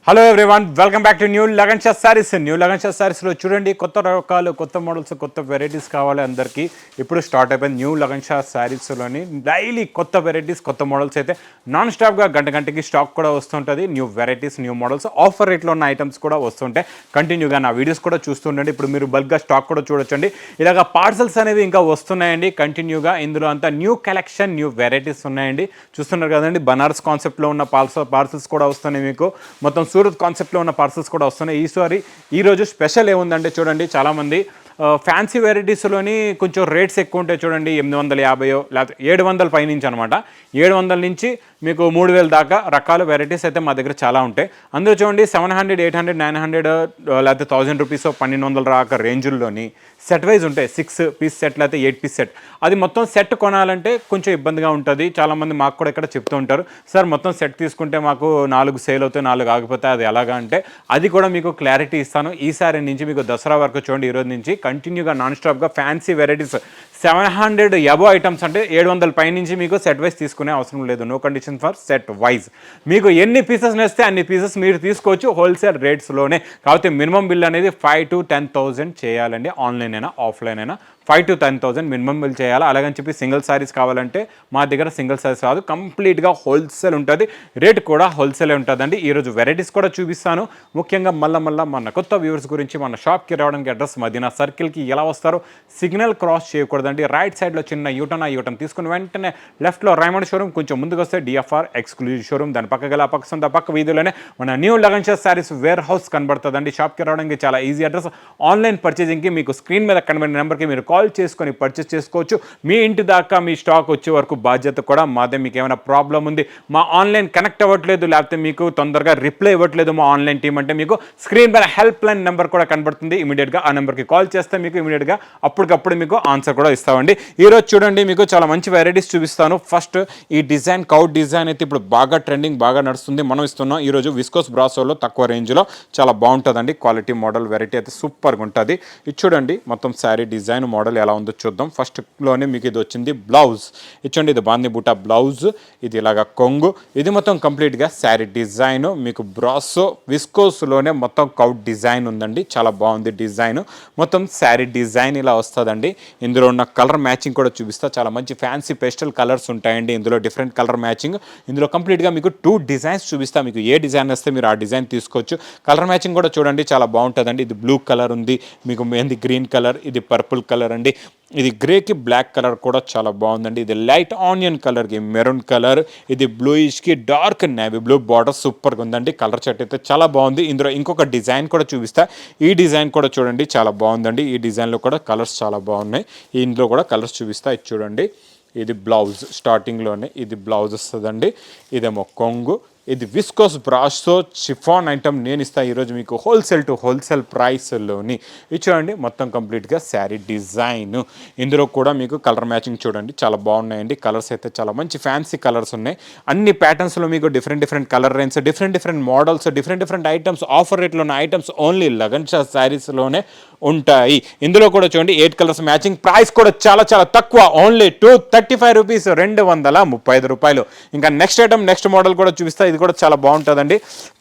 Hello everyone, welcome back to new Lagan Shah sarees. New Lagan Shah సారీస్లో చూడండి, కొత్త రకాలు, కొత్త మోడల్స్, కొత్త వెరైటీస్ కావాలి అందరికీ. ఇప్పుడు స్టార్ట్ అయిపోయింది న్యూ లగన్ షా సారీస్లోని డైలీ కొత్త వెరైటీస్, కొత్త మోడల్స్ అయితే నాన్ స్టాప్గా గంటకి స్టాక్ కూడా వస్తుంటుంది. New varieties, new models, offer రేట్లో ఉన్న ఐటమ్స్ కూడా వస్తుంటాయి. కంటిన్యూగా నా వీడియోస్ కూడా చూస్తుండండి. ఇప్పుడు మీరు బల్క్గా స్టాక్ కూడా చూడొచ్చండి. ఇలాగ పార్సల్స్ అనేవి ఇంకా వస్తున్నాయండి కంటిన్యూగా. ఇందులో అంతా న్యూ కలెక్షన్, న్యూ వెరైటీస్ ఉన్నాయండి. చూస్తున్నారు కదండి, బనారస్ కాన్సెప్ట్లో ఉన్న పార్సల్స్ కూడా వస్తున్నాయి. మీకు మొత్తం సూరత్ కాన్సెప్ట్లో ఉన్న పార్సల్స్ కూడా వస్తున్నాయి. ఈరోజు స్పెషల్ ఏముందంటే చూడండి, చాలామంది ఫ్యాన్సీ వెరైటీస్లోని కొంచెం రేట్స్ ఎక్కువ ఉంటాయి చూడండి. 850 లేకపోతే 700 పైనుంచి అనమాట. 700 నుంచి మీకు 3000 దాకా రకాల వెరైటీస్ అయితే మా దగ్గర చాలా ఉంటాయి. అందులో చూడండి 700, 800, 900 లేకపోతే 1000 రూపీస్, 1200 దాకా రేంజుల్లోని సెట్ వైజ్ ఉంటాయి. 6 పీస్ సెట్ లేకపోతే 8 పీస్ సెట్. అది మొత్తం సెట్ కొనాలంటే కొంచెం ఇబ్బందిగా ఉంటుంది. చాలామంది మాకు కూడా ఇక్కడ చెప్తూ ఉంటారు, సార్ మొత్తం సెట్ తీసుకుంటే మాకు 4 సేల్ అవుతాయి, 4 ఆగిపోతాయి, అది ఎలాగా అంటే అది కూడా మీకు క్లారిటీ ఇస్తాను. ఈసారి నుంచి మీకు దసరా వరకు చూడండి, ఈరోజు నుంచి కంటిన్యూగా నాన్ స్టాప్గా ఫ్యాన్సీ వెరైటీస్ 700 అబోవ్ ఐటమ్స్ అంటే 700 పైనుంచి మీకు సెట్ వైజ్ తీసుకునే అవసరం లేదు. No condition for set wise. మీకు ఎన్ని పీసెస్ నేస్తే అన్ని పీసెస్ మీరు తీసుకోవచ్చు హోల్సేల్ రేట్స్లోనే. కాకపోతే మినిమం బిల్ అనేది 5,000 to 10,000 చేయాలండి. ఆన్లైన్ అయినా ఆఫ్లైన్ అయినా 5,000 to 10,000 మినిమం బిల్ చేయాలి. అలాగని చెప్పి సింగిల్ సారీస్ కావాలంటే మా దగ్గర సింగిల్ సారీస్ రాదు, కంప్లీట్గా హోల్సేల్ ఉంటుంది. రేట్ కూడా హోల్సేల్ ఉంటుందండి. ఈరోజు వెరైటీస్ కూడా చూపిస్తాను. ముఖ్యంగా మళ్ళీ మన కొత్త వ్యూవర్స్ గురించి, మన షాప్కి రావడానికి అడ్రస్ మదీనా సర్కిల్కి ఎలా వస్తారో, సిగ్నల్ క్రాస్ చేయకూడదండి. రైట్ సైడ్లో చిన్న యూటర్న్ తీసుకుని వెంటనే లెఫ్ట్లో రైమండ్ షోరూమ్, కొంచెం ముందుకు వస్తే డిఎఫ్ఆర్ ఎక్స్క్లూజివ్ షోరూమ్, దాని పక్క గల పక్క వీధిలోనే మన new Lagan Shah sarees warehouse కనబడుతుందండి. షాప్కి రావడానికి చాలా ఈజీ అడ్రస్. ఆన్లైన్ పర్చేజింగ్కి మీకు స్క్రీన్ మీద కనబడిన నెంబర్కి మీరు కాల్ చేసుకొని పర్చేస్ చేసుకోవచ్చు. మీ ఇంటి దాకా మీ స్టాక్ వచ్చే వరకు బాధ్యత కూడా మాదే. మీకు ఏమైనా ప్రాబ్లం ఉంది, మా ఆన్లైన్ కనెక్ట్ అవ్వట్లేదు, లేకపోతే మీకు తొందరగా రిప్లై ఇవ్వట్లేదు మా ఆన్లైన్ టీం అంటే, మీకు స్క్రీన్ పైన హెల్ప్ లైన్ నెంబర్ కూడా కనబడుతుంది. ఇమీడియట్గా ఆ నెంబర్కి కాల్ చేస్తే మీకు ఇమీడియట్గా అప్పటికప్పుడు మీకు ఆన్సర్ కూడా ఇస్తామండి. ఈరోజు చూడండి, మీకు చాలా మంచి వెరైటీస్ చూపిస్తాను. ఫస్ట్ ఈ డిజైన్, కౌట్ డిజైన్ అయితే ఇప్పుడు బాగా ట్రెండింగ్, బాగా నడుస్తుంది. మనం ఇస్తున్నాం ఈరోజు విస్కోస్ బ్రాసోలో తక్కువ రేంజ్లో. చాలా బాగుంటుందండి. క్వాలిటీ మోడల్ వెరైటీ అయితే సూపర్గా ఉంటుంది. ఇది చూడండి, మొత్తం శారీ డిజైన్ మోడల్ ఎలా ఉందో చూద్దాం. ఫస్ట్లోనే మీకు ఇది వచ్చింది బ్లౌజ్. ఇచ్చండి, ఇది బాంది బూటా బ్లౌజ్, ఇది ఇలాగా కొంగు. ఇది మొత్తం కంప్లీట్గా శారీ డిజైన్. మీకు బ్రాసో విస్కోస్లోనే మొత్తం కౌట్ డిజైన్ ఉందండి. చాలా బాగుంది డిజైన్. మొత్తం శారీ డిజైన్ ఇలా వస్తుందండి. ఇందులో ఉన్న కలర్ మ్యాచింగ్ కూడా చూపిస్తా. చాలా మంచి ఫ్యాన్సీ పేస్టల్ కలర్స్ ఉంటాయండి ఇందులో, డిఫరెంట్ కలర్ మ్యాచింగ్. ఇందులో కంప్లీట్గా మీకు 2 డిజైన్స్ చూపిస్తా. మీకు ఏ డిజైన్ వస్తే మీరు ఆ డిజైన్ తీసుకోవచ్చు. కలర్ మ్యాచింగ్ కూడా చూడండి, చాలా బాగుంటుందండి. ఇది బ్లూ కలర్ ఉంది, మీకు మెహందీ గ్రీన్ కలర్, ఇది పర్పుల్ కలర్ అండి, ఇది గ్రేకి బ్లాక్ కలర్ కూడా చాలా బాగుందండి. ఇది లైట్ ఆనియన్ కలర్కి మెరూన్ కలర్, ఇది బ్లూయిష్కి డార్క్ నేవీ బ్లూ బార్డర్ సూపర్గా ఉందండి. కలర్ చార్ట్ అయితే చాలా బాగుంది. ఇందులో ఇంకొక డిజైన్ కూడా చూపిస్తా. ఈ డిజైన్ కూడా చూడండి, చాలా బాగుందండి. ఈ డిజైన్లో కూడా కలర్స్ చాలా బాగున్నాయి. ఇందులో కూడా కలర్స్ చూపిస్తా. ఇది చూడండి, ఇది బ్లౌజ్. స్టార్టింగ్లోనే ఇది బ్లౌజ్ వస్తుందండి. ఇదేమో కొంగు. ఇది విస్కోస్ బ్రాసో షిఫాన్ ఐటమ్ నేను ఇస్తాను ఈరోజు మీకు హోల్సేల్ టు హోల్సేల్ ప్రైస్లోని. ఇది చూడండి, మొత్తం కంప్లీట్గా శారీ డిజైన్. ఇందులో కూడా మీకు కలర్ మ్యాచింగ్ చూడండి, చాలా బాగున్నాయండి. కలర్స్ అయితే చాలా మంచి ఫ్యాన్సీ కలర్స్ ఉన్నాయి. అన్ని ప్యాటర్న్స్లో మీకు different colour range, different models, different items, offer రేట్లో ఉన్న ఐటమ్స్ ఓన్లీ లగన్ షా శారీస్లోనే ఉంటాయి. ఇందులో కూడా చూడండి 8 కలర్స్ మ్యాచింగ్. ప్రైస్ కూడా చాలా తక్కువ, ఓన్లీ 235 రూపీస్, 235 రూపాయలు. ఇంకా నెక్స్ట్ ఐటమ్, నెక్స్ట్ మోడల్ కూడా చూపిస్తా. ఇది కూడా చాలా బాగుంటుందండి.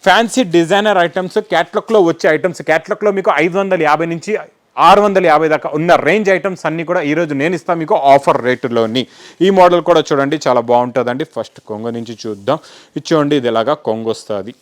ఫ్యాన్సీ డిజైనర్ ఐటమ్స్, క్యాట్లాగ్లో వచ్చే ఐటమ్స్. క్యాట్లాగ్లో మీకు 550 నుంచి 650 దాకా ఉన్న రేంజ్ ఐటమ్స్ అన్నీ కూడా ఈరోజు నేను ఇస్తాను మీకు ఆఫర్ రేటులోని. ఈ మోడల్ కూడా చూడండి, చాలా బాగుంటుందండి. ఫస్ట్ కొంగు నుంచి చూద్దాం. ఇది చూడండి, ఇది ఇలాగా కొంగు వస్తుంది.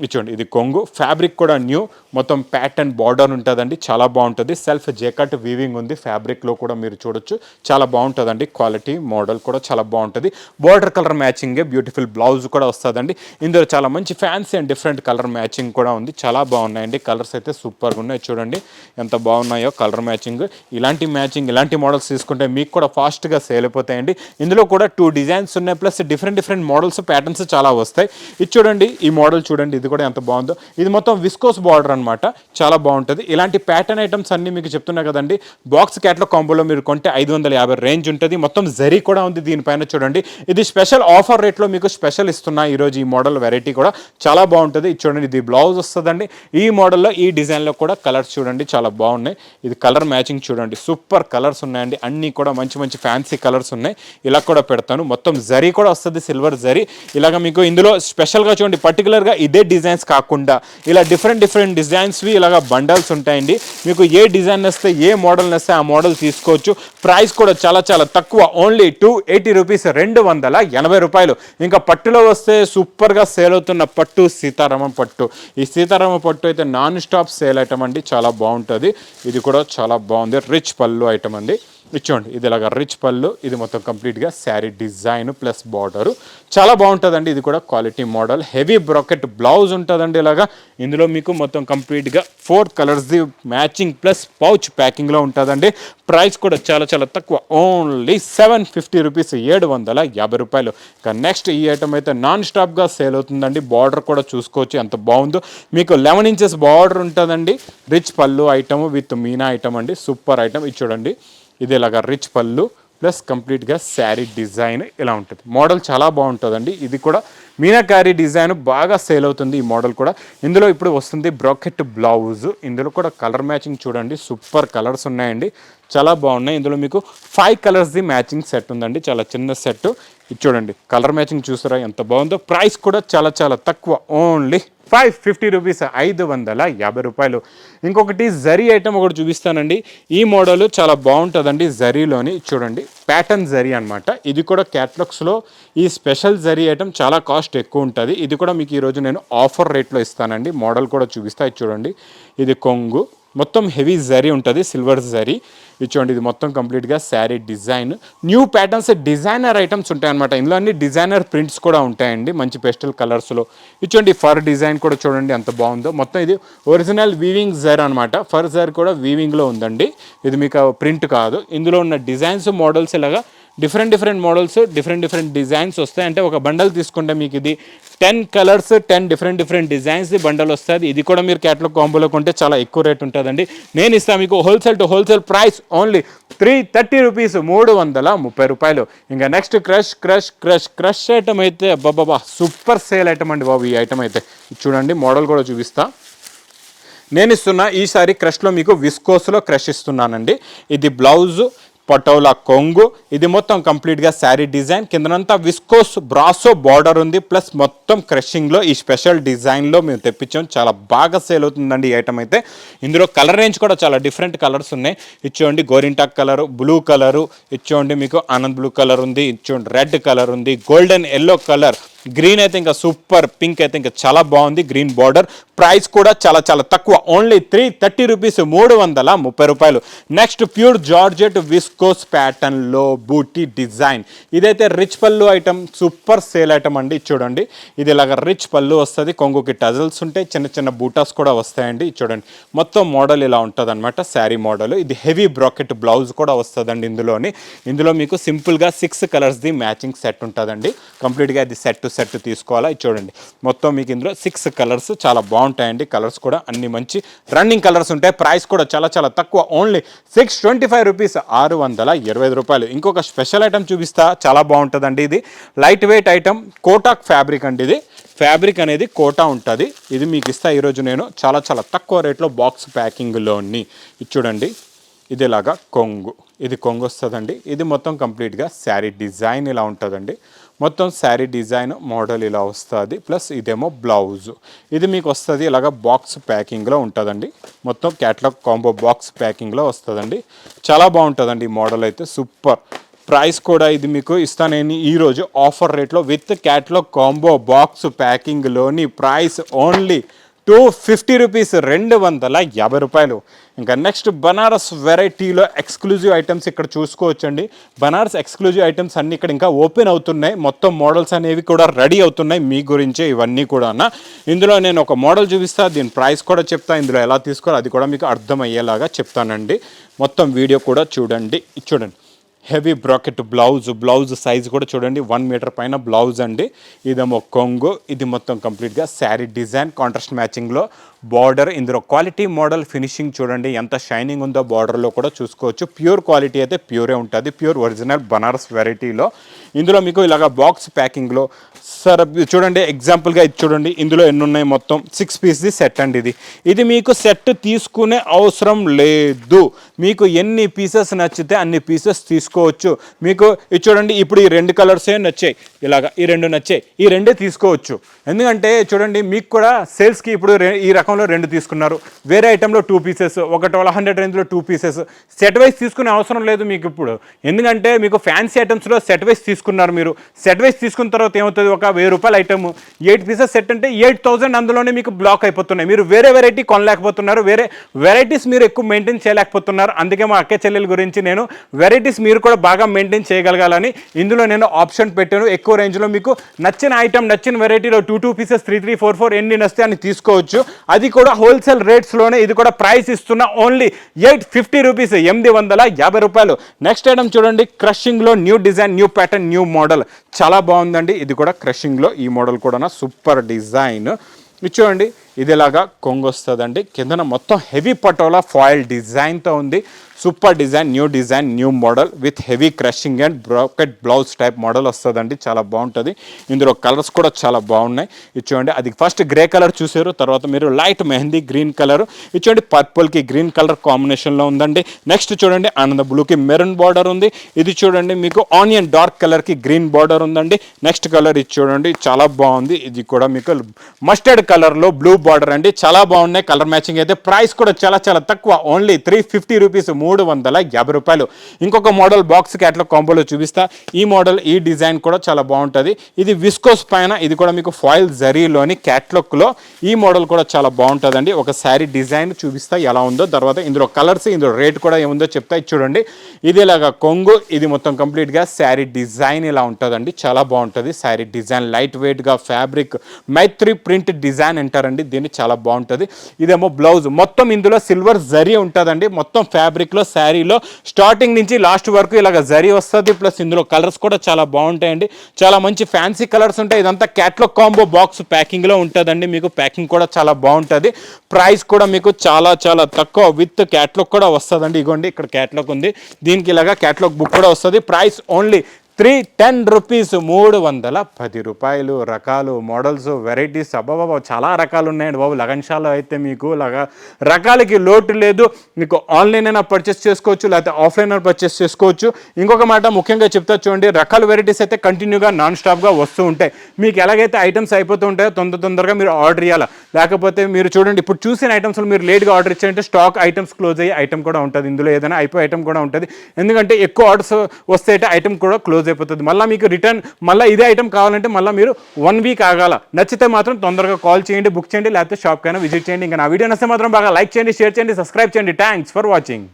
ఇచ్చోండి, ఇది కొంగు. ఫ్యాబ్రిక్ కూడా న్యూ, మొత్తం ప్యాటర్న్ బార్డర్ ఉంటుందండి. చాలా బాగుంటుంది. సెల్ఫ్ జేకట్ వీవింగ్ ఉంది. ఫ్యాబ్రిక్లో కూడా మీరు చూడొచ్చు, చాలా బాగుంటుందండి. క్వాలిటీ మోడల్ కూడా చాలా బాగుంటుంది. బార్డర్ కలర్ మ్యాచింగే బ్యూటిఫుల్ బ్లౌజ్ కూడా వస్తుందండి. ఇందులో చాలా మంచి fancy and different colour matching కూడా ఉంది. చాలా బాగున్నాయండి. కలర్స్ అయితే సూపర్గా ఉన్నాయి. చూడండి ఎంత బాగున్నాయో కలర్ మ్యాచింగ్. ఇలాంటి మోడల్స్ తీసుకుంటే మీకు కూడా ఫాస్ట్గా సేల్ అయిపోతాయండి. ఇందులో కూడా 2 డిజైన్స్ ఉన్నాయి, ప్లస్ డిఫరెంట్ మోడల్స్, ప్యాటర్న్స్ చాలా వస్తాయి. ఇది చూడండి, ఈ మోడల్ చూడండి, ఇది కూడా ఎంత బాగుందో. ఇది మొత్తం విస్కోస్ బార్డర్ అనమాట, చాలా బాగుంటుంది. ఇలాంటి ప్యాటర్న్ ఐటమ్స్ అన్ని మీకు చెప్తున్నా కదండి. బాక్స్ క్యాట్లో కాంబోలో మీరు కొంటే 550 రేంజ్ ఉంటుంది. మొత్తం జరీ కూడా ఉంది దీనిపైన. చూడండి, ఇది స్పెషల్ ఆఫర్ రేట్లో మీకు స్పెషల్ ఇస్తున్నా ఈరోజు. ఈ మోడల్ వెరైటీ కూడా చాలా బాగుంటుంది. ఇది చూడండి, ఇది బ్లౌజ్ వస్తుందండి. ఈ మోడల్లో, ఈ డిజైన్లో కూడా కలర్స్ చూడండి, చాలా బాగున్నాయి. ఇది కలర్ మ్యాచింగ్ చూడండి, సూపర్ కలర్స్ ఉన్నాయండి. అన్నీ కూడా మంచి ఫ్యాన్సీ కలర్స్ ఉన్నాయి. ఇలా కూడా పెడతాను. మొత్తం జరీ కూడా వస్తుంది, సిల్వర్ జరీ. ఇలాగ మీకు ఇందులో స్పెషల్గా చూడండి, పర్టికులర్గా ఇదే డిజైన్స్ కాకుండా ఇలా డిఫరెంట్ డిజైన్స్వి ఇలాగ బండల్స్ ఉంటాయండి. మీకు ఏ డిజైన్ వస్తే ఏ మోడల్ వస్తే ఆ మోడల్ తీసుకోవచ్చు. ప్రైస్ కూడా చాలా చాలా తక్కువ, ఓన్లీ 280 రూపీస్, 280 రూపాయలు. ఇంకా పట్టులో వస్తే సూపర్గా సేల్ అవుతున్న పట్టు సీతారామం పట్టు. ఈ సీతారామం పట్టు అయితే నాన్ స్టాప్ సేల్ ఐటమ్ అండి, చాలా బాగుంటుంది. ఇది కూడా చాలా బాగుంది, రిచ్ పళ్ళు ఐటమ్ అండి. ఇచ్చోండి, ఇది ఇలాగ రిచ్ పళ్ళు, ఇది మొత్తం కంప్లీట్గా శారీ డిజైన్ ప్లస్ బార్డరు, చాలా బాగుంటుందండి. ఇది కూడా quality model, heavy bracket blouse ఉంటుందండి. ఇలాగా ఇందులో మీకు మొత్తం కంప్లీట్గా 4 కలర్స్ది మ్యాచింగ్ ప్లస్ పౌచ్ ప్యాకింగ్లో ఉంటుందండి. ప్రైస్ కూడా చాలా చాలా తక్కువ, ఓన్లీ 750 రూపీస్, 750 రూపాయలు. ఇంకా నెక్స్ట్ ఈ ఐటమ్ అయితే నాన్ స్టాప్గా సేల్ అవుతుందండి. బార్డర్ కూడా చూసుకోవచ్చు ఎంత బాగుందో. మీకు 11 ఇంచెస్ బార్డర్ ఉంటుందండి. రిచ్ పళ్ళు ఐటమ్ విత్ మీనా ఐటమ్ అండి, సూపర్ ఐటమ్. ఇది చూడండి, ఇది ఇలాగ రిచ్ పళ్ళు ప్లస్ కంప్లీట్గా శారీ డిజైన్ ఇలా ఉంటుంది. మోడల్ చాలా బాగుంటుందండి. ఇది కూడా మీనాకారి డిజైన్ బాగా సేల్ అవుతుంది ఈ మోడల్ కూడా. ఇందులో ఇప్పుడు వస్తుంది బ్రాకెట్ బ్లౌజ్. ఇందులో కూడా కలర్ మ్యాచింగ్ చూడండి, సూపర్ కలర్స్ ఉన్నాయండి, చాలా బాగున్నాయి. ఇందులో మీకు 5 కలర్స్ది మ్యాచింగ్ సెట్ ఉందండి, చాలా చిన్న సెట్. ఇది చూడండి, కలర్ మ్యాచింగ్ చూసారా ఎంత బాగుందో. ప్రైస్ కూడా చాలా చాలా తక్కువ, ఓన్లీ 550 రూపీస్, 550 రూపాయలు. ఇంకొకటి జరీ ఐటమ్ ఒకటి చూపిస్తానండి. ఈ మోడల్ చాలా బాగుంటుందండి, జరీలోని చూడండి ప్యాటర్న్ జరీ అనమాట. ఇది కూడా క్యాటలాగ్స్లో ఈ స్పెషల్ జరీ ఐటమ్ చాలా కాస్ట్ ఎక్కువ ఉంటుంది. ఇది కూడా మీకు ఈరోజు నేను ఆఫర్ రేట్లో ఇస్తానండి. మోడల్ కూడా చూపిస్తా, ఇది చూడండి, ఇది కొంగు మొత్తం హెవీ జరీ ఉంటుంది, సిల్వర్ జరీ. ఇచ్చోండి, ఇది మొత్తం కంప్లీట్గా saree design, new patterns, designer items ఉంటాయన్నమాట. ఇందులో అన్ని డిజైనర్ ప్రింట్స్ కూడా ఉంటాయండి, మంచి పెస్టల్ కలర్స్లో. ఇచ్చోండి, ఫర్ డిజైన్ కూడా చూడండి ఎంత బాగుందో. మొత్తం ఇది ఒరిజినల్ వీవింగ్ జర్ అనమాట, ఫర్ జర్ కూడా వీవింగ్లో ఉందండి. ఇది మీకు ప్రింట్ కాదు. ఇందులో ఉన్న డిజైన్స్ మోడల్స్ ఇలాగా డిఫరెంట్ మోడల్స్, డిఫరెంట్ డిజైన్స్ వస్తాయి. అంటే ఒక బండల్ తీసుకుంటే మీకు ఇది 10 కలర్స్, 10 డిఫరెంట్ డిజైన్స్ బండల్ వస్తుంది. ఇది కూడా మీరు క్యాటలాగ్ కాంబోలో కొంటే చాలా ఎక్కువ రేట్ ఉంటుందండి. నేను ఇస్తాను మీకు wholesale to wholesale price only 330 rupees, 330 రూపాయలు. ఇంకా నెక్స్ట్ క్రష్ ఐటమ్ అయితే బాబా సూపర్ సేల్ ఐటమ్ అండి బాబు. ఈ ఐటమ్ అయితే చూడండి, మోడల్ కూడా చూపిస్తా. నేను ఇస్తున్న ఈసారి క్రష్లో మీకు విస్కోస్లో క్రష్ ఇస్తున్నానండి. ఇది బ్లౌజు, పటోలా కొంగు, ఇది మొత్తం కంప్లీట్గా శారీ డిజైన్, కిందనంతా విస్కోస్ బ్రాసో బార్డర్ ఉంది, ప్లస్ మొత్తం క్రషింగ్లో ఈ స్పెషల్ డిజైన్లో మేము తెప్పించాం. చాలా బాగా సేల్ అవుతుందండి ఈ ఐటమ్ అయితే. ఇందులో కలర్ రేంజ్ కూడా చాలా డిఫరెంట్ కలర్స్ ఉన్నాయి. ఇచ్చోండి గోరింటాక్ కలరు, బ్లూ కలరు, ఇచ్చోండి మీకు ఆనంద్ బ్లూ కలర్ ఉంది, ఇచ్చోండి రెడ్ కలర్ ఉంది, గోల్డెన్ ఎల్లో కలర్, గ్రీన్ అయితే ఇంకా సూపర్, పింక్ అయితే ఇంకా చాలా బాగుంది, గ్రీన్ బార్డర్. ప్రైస్ కూడా చాలా చాలా తక్కువ, ఓన్లీ 330 రూపీస్, 330 రూపాయలు. నెక్స్ట్ ప్యూర్ జార్జెట్ విస్కోస్ ప్యాటర్న్లో బూటీ డిజైన్. ఇదైతే రిచ్ పళ్ళు ఐటమ్, సూపర్ సేల్ ఐటమ్ అండి. చూడండి, ఇది ఇలాగ రిచ్ పళ్ళు వస్తుంది, కొంగుకి టజల్స్ ఉంటాయి, చిన్న బూటాస్ కూడా వస్తాయండి. చూడండి, మొత్తం మోడల్ ఇలా ఉంటుంది అనమాట, శారీ మోడల్. ఇది హెవీ బ్రాకెట్ బ్లౌజ్ కూడా వస్తుందండి. ఇందులో మీకు సింపుల్గా 6 కలర్స్ది మ్యాచింగ్ సెట్ ఉంటుందండి. కంప్లీట్గా ఇది సెట్ తీసుకోవాలా. ఇది చూడండి, మొత్తం మీకు ఇందులో 6 కలర్స్ చాలా బాగుంటాయండి. కలర్స్ కూడా అన్ని మంచి రన్నింగ్ కలర్స్ ఉంటాయి. ప్రైస్ కూడా చాలా చాలా తక్కువ, ఓన్లీ 625 రూపీస్, 625 రూపాయలు. ఇంకొక స్పెషల్ ఐటమ్ చూపిస్తా, చాలా బాగుంటుందండి. ఇది light weight item, Kotak fabric అండి. ఇది ఫ్యాబ్రిక్ అనేది కోటా ఉంటుంది. ఇది మీకు ఇస్తా ఈరోజు నేను చాలా చాలా తక్కువ రేట్లో బాక్స్ ప్యాకింగ్లోని. ఇది చూడండి, ఇది ఇలాగా కొంగు, ఇది కొంగు వస్తుందండి. ఇది మొత్తం కంప్లీట్గా శారీ డిజైన్ ఇలా ఉంటుందండి. మొత్తం శారీ డిజైన్ మోడల్ ఇలా వస్తుంది, ప్లస్ ఇదేమో బ్లౌజ్. ఇది మీకు వస్తుంది ఇలాగ బాక్స్ ప్యాకింగ్లో ఉంటుందండి. మొత్తం క్యాటలాగ్ కాంబో బాక్స్ ప్యాకింగ్లో వస్తుందండి. చాలా బాగుంటుందండి ఈ మోడల్ అయితే, సూపర్. ప్రైస్ కూడా ఇది మీకు ఇస్తానని ఈరోజు ఆఫర్ రేట్లో విత్ క్యాటలాగ్ కాంబో బాక్స్ ప్యాకింగ్లోని ప్రైస్ ఓన్లీ 250 రూపీస్, 250 రూపాయలు. ఇంకా నెక్స్ట్ బనారస్ వెరైటీలో ఎక్స్క్లూజివ్ ఐటమ్స్ ఇక్కడ చూసుకోవచ్చండి. బనారస్ ఎక్స్క్లూజివ్ ఐటమ్స్ అన్నీ ఇక్కడ ఇంకా ఓపెన్ అవుతున్నాయి. మొత్తం మోడల్స్ అనేవి కూడా రెడీ అవుతున్నాయి మీ గురించే ఇవన్నీ కూడా. ఇందులో నేను ఒక మోడల్ చూపిస్తా, దీని ప్రైస్ కూడా చెప్తా, ఇందులో ఎలా తీసుకోవాలి అది కూడా మీకు అర్థమయ్యేలాగా చెప్తానండి. మొత్తం వీడియో కూడా చూడండి. హెవీ బ్రాకెట్ బ్లౌజ్ సైజ్ కూడా చూడండి, 1 మీటర్ పైన బ్లౌజ్ అండి. ఇదేమో కొంగు, ఇది మొత్తం కంప్లీట్గా శారీ డిజైన్ కాంట్రాస్ట్ మ్యాచింగ్లో బార్డర్. ఇందులో క్వాలిటీ మోడల్ ఫినిషింగ్ చూడండి ఎంత షైనింగ్ ఉందో, బార్డర్లో కూడా చూసుకోవచ్చు. ప్యూర్ క్వాలిటీ అయితే ప్యూరే ఉంటుంది, ప్యూర్ ఒరిజినల్ బనారస్ వెరైటీలో. ఇందులో మీకు ఇలాగ బాక్స్ ప్యాకింగ్లో సార్ చూడండి, ఎగ్జాంపుల్గా ఇది చూడండి, ఇందులో ఎన్ని ఉన్నాయి, మొత్తం 6 పీస్ది సెట్ అండి. ఇది మీకు సెట్ తీసుకునే అవసరం లేదు, మీకు ఎన్ని పీసెస్ నచ్చితే అన్ని పీసెస్ తీసుకోవచ్చు. మీకు ఇది చూడండి, ఇప్పుడు ఈ 2 కలర్సే నచ్చాయి, ఇలాగా ఈ 2 నచ్చాయి, ఈ 2 తీసుకోవచ్చు. ఎందుకంటే చూడండి, మీకు కూడా సేల్స్కి ఇప్పుడు ఈ రకంలో 2 తీసుకున్నారు, వేరే ఐటెంలో 2 పీసెస్, ఒక 1200 రేంజ్లో 2 పీసెస్, సెట్ వైజ్ తీసుకునే అవసరం లేదు మీకు ఇప్పుడు. ఎందుకంటే మీకు ఫ్యాన్సీ ఐటమ్స్లో సెట్ వైజ్ తీసుకున్నారు. మీరు సెట్ వైజ్ తీసుకున్న తర్వాత ఏమవుతుంది, ఒక 1000 రూపాయల ఐటమ్ 8 పీసెస్ సెట్ అంటే 8000 అందులోనే మీకు బ్లాక్ అయిపోతున్నాయి. మీరు వేరే వెరైటీ కొనలేకపోతున్నారు, వేరే వెరైటీస్ మీరు ఎక్కువ మెయింటైన్ చేయలేకపోతున్నారు. అందుకే మా అక్క చెల్లెల గురించి నేను వెరైటీస్ మీరు కూడా బాగా మెయింటైన్ చేయగలగాలని ఇందులో నేను ఆప్షన్ పెట్టాను. ఎక్కువ రేంజ్లో మీకు నచ్చిన ఐటమ్, నచ్చిన వెరైటీలో 2 పీసెస్ 3, 3, 4, 4 ఎన్ని నస్తే అని తీసుకోవచ్చు. అది కూడా హోల్సేల్ రేట్స్లోనే. ఇది కూడా ప్రైస్ ఇస్తున్న ఓన్లీ 850 రూపీస్, 850 రూపాయలు. నెక్స్ట్ ఐటమ్ చూడండి, క్రషింగ్లో new design, new pattern, new model, చాలా బాగుందండి. ఇది కూడా క్రషింగ్లో, ఈ మోడల్ కూడా సూపర్ డిజైన్. ఇది చూడండి, ఇది ఇలాగా కొంగు వస్తుందండి, కిందన మొత్తం హెవీ పటోలా ఫాయిల్ డిజైన్తో ఉంది. Super design, new model with heavy crushing and bracket blouse type model వస్తుందండి. చాలా బాగుంటుంది. ఇందులో కలర్స్ కూడా చాలా బాగున్నాయి. ఇది చూడండి, అది ఫస్ట్ గ్రే కలర్ చూసారు, తర్వాత మీరు లైట్ మెహందీ గ్రీన్ కలర్, ఇది చూడండి పర్పుల్కి గ్రీన్ కలర్ కాంబినేషన్లో ఉందండి. నెక్స్ట్ చూడండి, ఆనంద బ్లూకి మెరూన్ బార్డర్ ఉంది. ఇది చూడండి, మీకు ఆనియన్ డార్క్ కలర్కి గ్రీన్ బార్డర్ ఉందండి. నెక్స్ట్ కలర్ ఇది చూడండి, చాలా బాగుంది. ఇది కూడా మీకు మస్టర్డ్ కలర్లో బ్లూ బార్డర్ అండి. చాలా బాగున్నాయి కలర్ మ్యాచింగ్ అయితే. ప్రైస్ కూడా చాలా చాలా తక్కువ, ఓన్లీ 350 రూపీస్, 350 రూపాయలు. ఇంకొక మోడల్ బాక్స్ క్యాట్లాగ్ కాంబోలో చూపిస్తా. ఈ మోడల్, ఈ డిజైన్ కూడా చాలా బాగుంటుంది. ఇది విస్కోస్ పైన, ఇది కూడా మీకు ఫాయిల్ జరీలోని క్యాట్లాగ్లో. ఈ మోడల్ కూడా చాలా బాగుంటుందండి. ఒక శారీ డిజైన్ చూపిస్తా ఎలా ఉందో, తర్వాత ఇందులో కలర్స్, ఇందులో రేట్ కూడా ఏముందో చెప్తా. ఇది చూడండి, ఇది ఇలాగా కొంగు, ఇది మొత్తం కంప్లీట్గా శారీ డిజైన్ ఇలా ఉంటుందండి. చాలా బాగుంటుంది శారీ డిజైన్, లైట్ వెయిట్గా ఫ్యాబ్రిక్, మైత్రి ప్రింట్ డిజైన్ అంటారండి దీన్ని. చాలా బాగుంటుంది. ఇదేమో బ్లౌజ్, మొత్తం ఇందులో సిల్వర్ జరీ ఉంటుందండి. మొత్తం ఫ్యాబ్రిక్లో, శారీలో స్టార్టింగ్ నుంచి లాస్ట్ వరకు ఇలాగ జరీ వస్తుంది. ప్లస్ ఇందులో కలర్స్ కూడా చాలా బాగుంటాయండి. చాలా మంచి ఫ్యాన్సీ కలర్స్ ఉంటాయి. ఇదంతా క్యాట్లాగ్ కాంబో బాక్స్ ప్యాకింగ్లో ఉంటుందండి. మీకు ప్యాకింగ్ కూడా చాలా బాగుంటుంది. ప్రైస్ కూడా మీకు చాలా చాలా తక్కువ, విత్ క్యాట్లాగ్ కూడా వస్తుందండి. ఇగోండి, ఇక్కడ క్యాట్లాగ్ ఉంది, దీనికి ఇలాగా క్యాట్లాగ్ బుక్ కూడా వస్తుంది. ప్రైస్ ఓన్లీ 310 రూపీస్, 310 రూపాయలు. రకాలు, మోడల్స్, వెరైటీస్ అబ్బాబాబా చాలా రకాలు ఉన్నాయండి బాబు. లగన్ షాలో అయితే మీకు రకాలకి లోటు లేదు. మీకు ఆన్లైన్ అయినా పర్చేస్ చేసుకోవచ్చు, లేకపోతే ఆఫ్లైన్ అయినా పర్చేస్ చేసుకోవచ్చు. ఇంకొక మాట ముఖ్యంగా చెప్తా చూడండి, రకాల వెరైటీస్ అయితే కంటిన్యూగా నాన్ స్టాప్గా వస్తూ ఉంటాయి. మీకు ఎలాగైతే ఐటమ్స్ అయిపోతూ ఉంటాయో తొందరగా మీరు ఆర్డర్ చేయాలి. లేకపోతే మీరు చూడండి, ఇప్పుడు చూసిన ఐటమ్స్లో మీరు లేట్గా ఆర్డర్ ఇచ్చారంటే స్టాక్ ఐటమ్స్ క్లోజ్ అయ్యే ఐటమ్ కూడా ఉంటుంది. ఇందులో ఏదైనా అయిపోయే ఐటమ్ కూడా ఉంటుంది. ఎందుకంటే ఎక్కువ ఆర్డర్స్ వస్తే ఐటమ్ కూడా క్లోజ్ అయిపోతుంది. మళ్ళీ మీకు రిటర్న్, మళ్ళీ ఇదే ఐటమ్ కావాలంటే మళ్ళీ మీరు 1 వీక్ ఆగాల. నచ్చితే మాత్రం తొందరగా కాల్ చేయండి, బుక్ చేయండి, లేకపోతే షాప్కైనా విజిట్ చేయండి. ఇంకా నా వీడియో నచ్చితే మాత్రం బాగా లైక్ చేయండి, షేర్ చేయండి, సబ్స్క్రైబ్ చేయండి. Thanks for watching.